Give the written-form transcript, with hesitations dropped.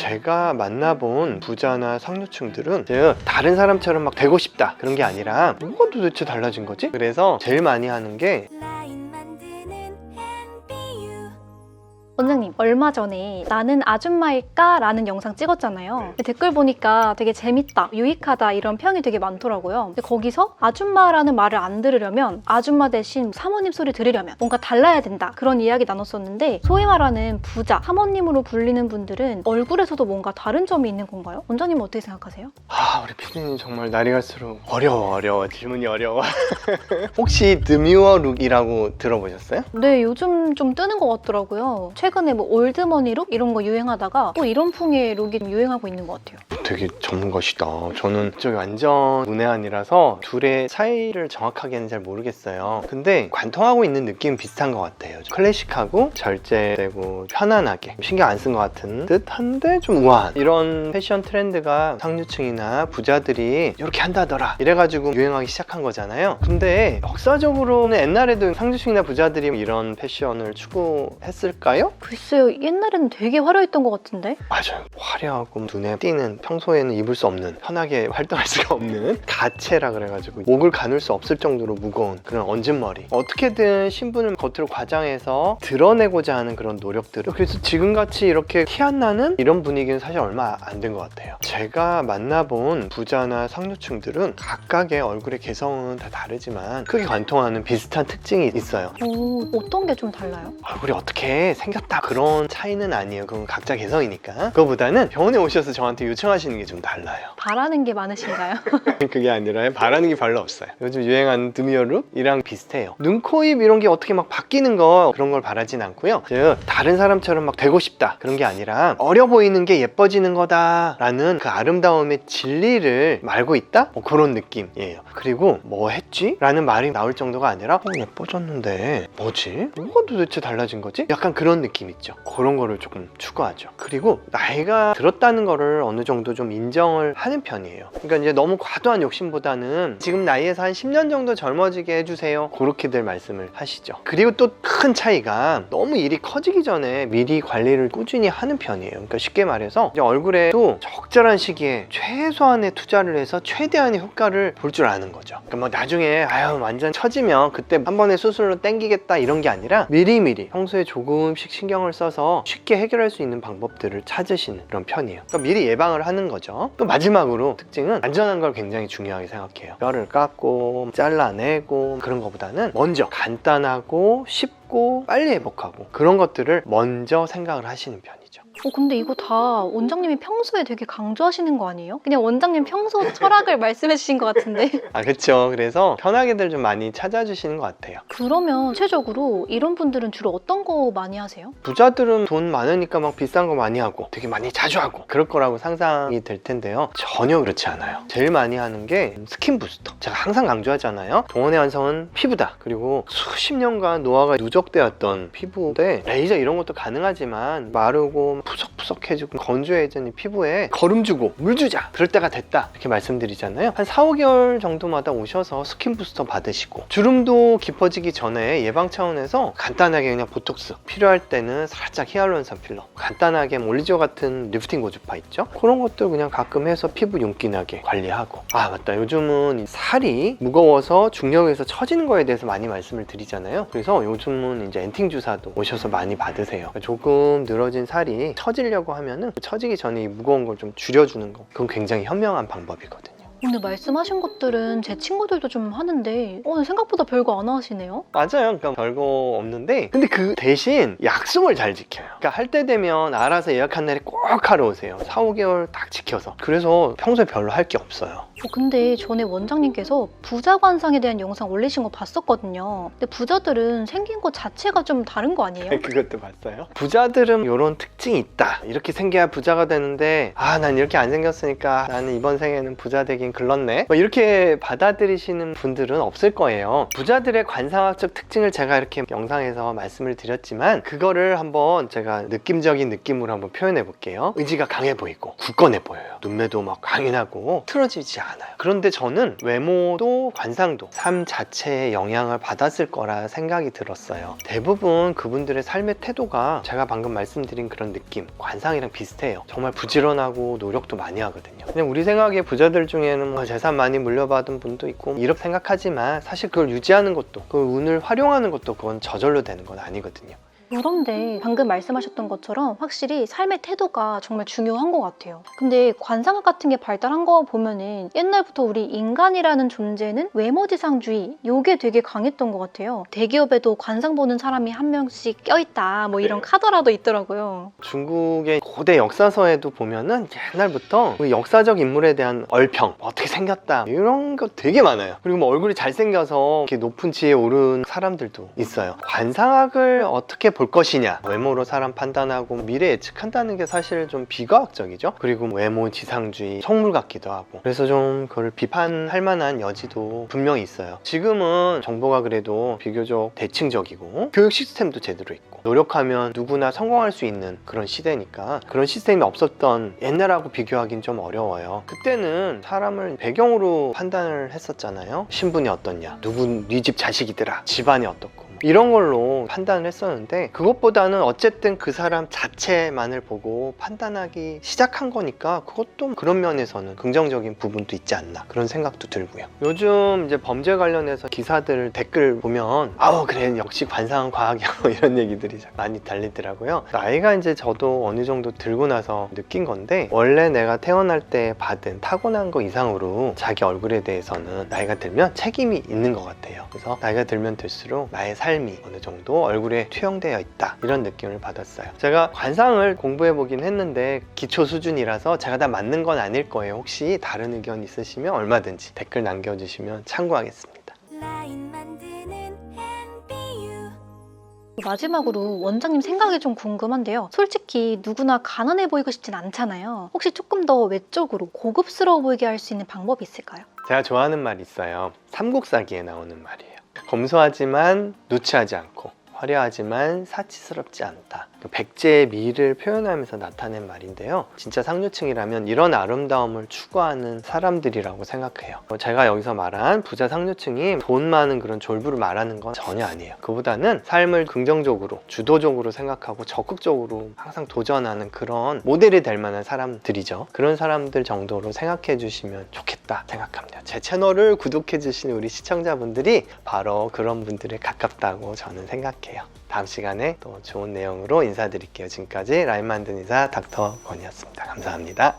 제가 만나본 부자나 상류층들은 즉 다른 사람처럼 막 되고 싶다 그런 게 아니라 뭐가 도대체 달라진 거지? 그래서 제일 많이 하는 게 원장님, 얼마 전에 나는 아줌마일까? 라는 영상 찍었잖아요. 댓글 보니까 되게 재밌다, 유익하다 이런 평이 되게 많더라고요. 근데 거기서 아줌마라는 말을 안 들으려면, 아줌마 대신 사모님 소리 들으려면 뭔가 달라야 된다, 그런 이야기 나눴었는데, 소위 말하는 부자, 사모님으로 불리는 분들은 얼굴에서도 뭔가 다른 점이 있는 건가요? 원장님은 어떻게 생각하세요? 우리 피디님 정말 날이 갈수록 어려워 질문이 어려워. 혹시 드뮤어 룩이라고 들어보셨어요? 네, 요즘 좀 뜨는 것 같더라고요. 최근에 뭐 올드머니 룩 이런 거 유행하다가 또 이런 풍의 룩이 유행하고 있는 것 같아요. 되게 전문가시다. 저는 저기 완전 문외한이라서 둘의 차이를 정확하게는 잘 모르겠어요. 근데 관통하고 있는 느낌은 비슷한 것 같아요. 클래식하고 절제되고 편안하게 신경 안 쓴 것 같은 듯한데 좀 우아한 이런 패션 트렌드가 상류층이나 부자들이 이렇게 한다더라 이래가지고 유행하기 시작한 거잖아요. 근데 역사적으로는 옛날에도 상류층이나 부자들이 이런 패션을 추구했을까요? 글쎄요, 옛날에는 되게 화려했던 것 같은데? 맞아요. 화려하고 눈에 띄는, 평소에는 입을 수 없는, 편하게 활동할 수가 없는 가채라 그래가지고 목을 가눌 수 없을 정도로 무거운 그런 얹은 머리, 어떻게든 신분을 겉으로 과장해서 드러내고자 하는 그런 노력들을, 그래서 지금같이 이렇게 티 안 나는 이런 분위기는 사실 얼마 안 된 것 같아요. 제가 만나본 부자나 상류층들은 각각의 얼굴의 개성은 다 다르지만 크게 관통하는 비슷한 특징이 있어요. 어떤 게 좀 달라요? 얼굴이 어떻게 생겼다 그런 차이는 아니에요. 그건 각자 개성이니까. 그거보다는 병원에 오셔서 저한테 요청하시는 게 좀 달라요. 바라는 게 많으신가요? 그게 아니라 바라는 게 별로 없어요. 요즘 유행하는 드미어 룩이랑 비슷해요. 눈, 코, 입 이런 게 어떻게 막 바뀌는 거 그런 걸 바라진 않고요. 즉 다른 사람처럼 막 되고 싶다 그런 게 아니라 어려 보이는 게 예뻐지는 거다 라는 그 아름다움의 진리를 알고 있다? 그런 느낌이에요. 그리고 뭐 했지? 라는 말이 나올 정도가 아니라 예뻐졌는데 뭐지? 뭐가 도대체 달라진 거지? 약간 그런 느낌 있죠. 그런 거를 조금 추구하죠. 그리고 나이가 들었다는 거를 어느 정도 좀 인정을 하는 편이에요. 그러니까 이제 너무 과도한 욕심보다는 지금 나이에서 한 10년 정도 젊어지게 해주세요, 그렇게들 말씀을 하시죠. 그리고 또 큰 차이가 너무 일이 커지기 전에 미리 관리를 꾸준히 하는 편이에요. 그러니까 쉽게 말해서 이제 얼굴에도 적절한 시기에 최소한의 투자를 해서 최대한의 효과를 볼 줄 아는 거죠. 그러니까 뭐 나중에 완전 처지면 그때 한 번에 수술로 땡기겠다 이런 게 아니라 미리미리 평소에 조금씩 신경을 써서 쉽게 해결할 수 있는 방법들을 찾으시는 그런 편이에요. 그러니까 미리 예방을 하는 거죠. 또 마지막으로 특징은 안전한 걸 굉장히 중요하게 생각해요. 뼈를 깎고 잘라내고 그런 것보다는 먼저 간단하고 쉽고 빨리 회복하고 그런 것들을 먼저 생각을 하시는 편이죠. 근데 이거 다 원장님이 평소에 되게 강조하시는 거 아니에요? 그냥 원장님 평소 철학을 말씀해 주신 것 같은데. 그쵸. 그래서 편하게들 좀 많이 찾아주시는 것 같아요. 그러면 구체적으로 이런 분들은 주로 어떤 거 많이 하세요? 부자들은 돈 많으니까 막 비싼 거 많이 하고 되게 많이 자주 하고 그럴 거라고 상상이 될 텐데요. 전혀 그렇지 않아요. 제일 많이 하는 게 스킨 부스터. 제가 항상 강조하잖아요. 동원의 완성은 피부다. 그리고 수십 년간 노화가 누적되었던 피부인데 레이저 이런 것도 가능하지만 마르고 푸석푸석해지고 건조해진 피부에 거름 주고 물 주자, 그럴 때가 됐다 이렇게 말씀드리잖아요. 한 4, 5개월 정도마다 오셔서 스킨 부스터 받으시고, 주름도 깊어지기 전에 예방 차원에서 간단하게 그냥 보톡스, 필요할 때는 살짝 히알루론산 필러, 간단하게 올리지오 같은 리프팅 고주파 있죠? 그런 것들 그냥 가끔 해서 피부 윤기 나게 관리하고. 맞다, 요즘은 살이 무거워서 중력에서 처지는 거에 대해서 많이 말씀을 드리잖아요. 그래서 요즘은 이제 엔팅 주사도 오셔서 많이 받으세요. 조금 늘어진 살이 처지려고 하면은 처지기 전에 이 무거운 걸 좀 줄여주는 거, 그건 굉장히 현명한 방법이거든요. 근데 말씀하신 것들은 제 친구들도 좀 하는데 생각보다 별거 안 하시네요? 맞아요. 그러니까 별거 없는데, 근데 그 대신 약속을 잘 지켜요. 그러니까 할 때 되면 알아서 예약한 날에 꼭 하러 오세요. 4, 5개월 딱 지켜서. 그래서 평소에 별로 할 게 없어요. 근데 전에 원장님께서 부자 관상에 대한 영상 올리신 거 봤었거든요. 근데 부자들은 생긴 것 자체가 좀 다른 거 아니에요? 그것도 봤어요? 부자들은 이런 특징이 있다. 이렇게 생겨야 부자가 되는데 난 이렇게 안 생겼으니까 나는 이번 생에는 부자 되긴 인생 글렀네 뭐 이렇게 받아들이시는 분들은 없을 거예요. 부자들의 관상학적 특징을 제가 이렇게 영상에서 말씀을 드렸지만 그거를 한번 제가 느낌적인 느낌으로 한번 표현해 볼게요. 의지가 강해 보이고 굳건해 보여요. 눈매도 막 강인하고 틀어지지 않아요. 그런데 저는 외모도 관상도 삶 자체에 영향을 받았을 거라 생각이 들었어요. 대부분 그분들의 삶의 태도가 제가 방금 말씀드린 그런 느낌, 관상이랑 비슷해요. 정말 부지런하고 노력도 많이 하거든요. 그냥 우리 생각에 부자들 중에는 뭐 재산 많이 물려받은 분도 있고 이렇게 생각하지만 사실 그걸 유지하는 것도 그 운을 활용하는 것도 그건 저절로 되는 건 아니거든요. 그런데 방금 말씀하셨던 것처럼 확실히 삶의 태도가 정말 중요한 것 같아요. 근데 관상학 같은 게 발달한 거 보면은 옛날부터 우리 인간이라는 존재는 외모지상주의 요게 되게 강했던 것 같아요. 대기업에도 관상 보는 사람이 한 명씩 껴있다 뭐 이런 카더라도 있더라고요. 중국의 고대 역사서에도 보면은 옛날부터 그 역사적 인물에 대한 얼평, 어떻게 생겼다 이런 거 되게 많아요. 그리고 뭐 얼굴이 잘생겨서 이렇게 높은 지에 오른 사람들도 있어요. 관상학을 어떻게 볼 것이냐, 외모로 사람 판단하고 미래 예측한다는 게 사실 좀 비과학적이죠. 그리고 외모 지상주의 속물 같기도 하고 그래서 좀 그걸 비판할 만한 여지도 분명히 있어요. 지금은 정보가 그래도 비교적 대칭적이고 교육 시스템도 제대로 있고 노력하면 누구나 성공할 수 있는 그런 시대니까 그런 시스템이 없었던 옛날하고 비교하기는 좀 어려워요. 그때는 사람을 배경으로 판단을 했었잖아요. 신분이 어떻냐, 누군 네 집 자식이더라, 집안이 어떻고 이런 걸로 판단을 했었는데 그것보다는 어쨌든 그 사람 자체만을 보고 판단하기 시작한 거니까 그것도 그런 면에서는 긍정적인 부분도 있지 않나 그런 생각도 들고요. 요즘 이제 범죄 관련해서 기사들 댓글 보면 아우 그래 역시 관상은 과학이야 이런 얘기들이 많이 달리더라고요. 나이가 이제 저도 어느 정도 들고 나서 느낀 건데 원래 내가 태어날 때 받은 타고난 거 이상으로 자기 얼굴에 대해서는 나이가 들면 책임이 있는 것 같아요. 그래서 나이가 들면 들수록 나의 삶이 어느 정도 얼굴에 투영되어 있다 이런 느낌을 받았어요. 제가 관상을 공부해 보긴 했는데 기초 수준이라서 제가 다 맞는 건 아닐 거예요. 혹시 다른 의견 있으시면 얼마든지 댓글 남겨주시면 참고하겠습니다. 마지막으로 원장님 생각이 좀 궁금한데요. 솔직히 누구나 가난해 보이고 싶진 않잖아요. 혹시 조금 더 외적으로 고급스러워 보이게 할 수 있는 방법이 있을까요? 제가 좋아하는 말이 있어요. 삼국사기에 나오는 말이에요. 검소하지만 누추하지 않고 화려하지만 사치스럽지 않다. 백제의 미를 표현하면서 나타낸 말인데요. 진짜 상류층이라면 이런 아름다움을 추구하는 사람들이라고 생각해요. 제가 여기서 말한 부자 상류층이 돈 많은 그런 졸부를 말하는 건 전혀 아니에요. 그보다는 삶을 긍정적으로 주도적으로 생각하고 적극적으로 항상 도전하는 그런 모델이 될 만한 사람들이죠. 그런 사람들 정도로 생각해 주시면 좋겠다 생각합니다. 제 채널을 구독해 주시는 우리 시청자분들이 바로 그런 분들에 가깝다고 저는 생각해요. 다음 시간에 또 좋은 내용으로 인사드릴게요. 지금까지 라인 만든 의사 닥터 권이었습니다. 감사합니다.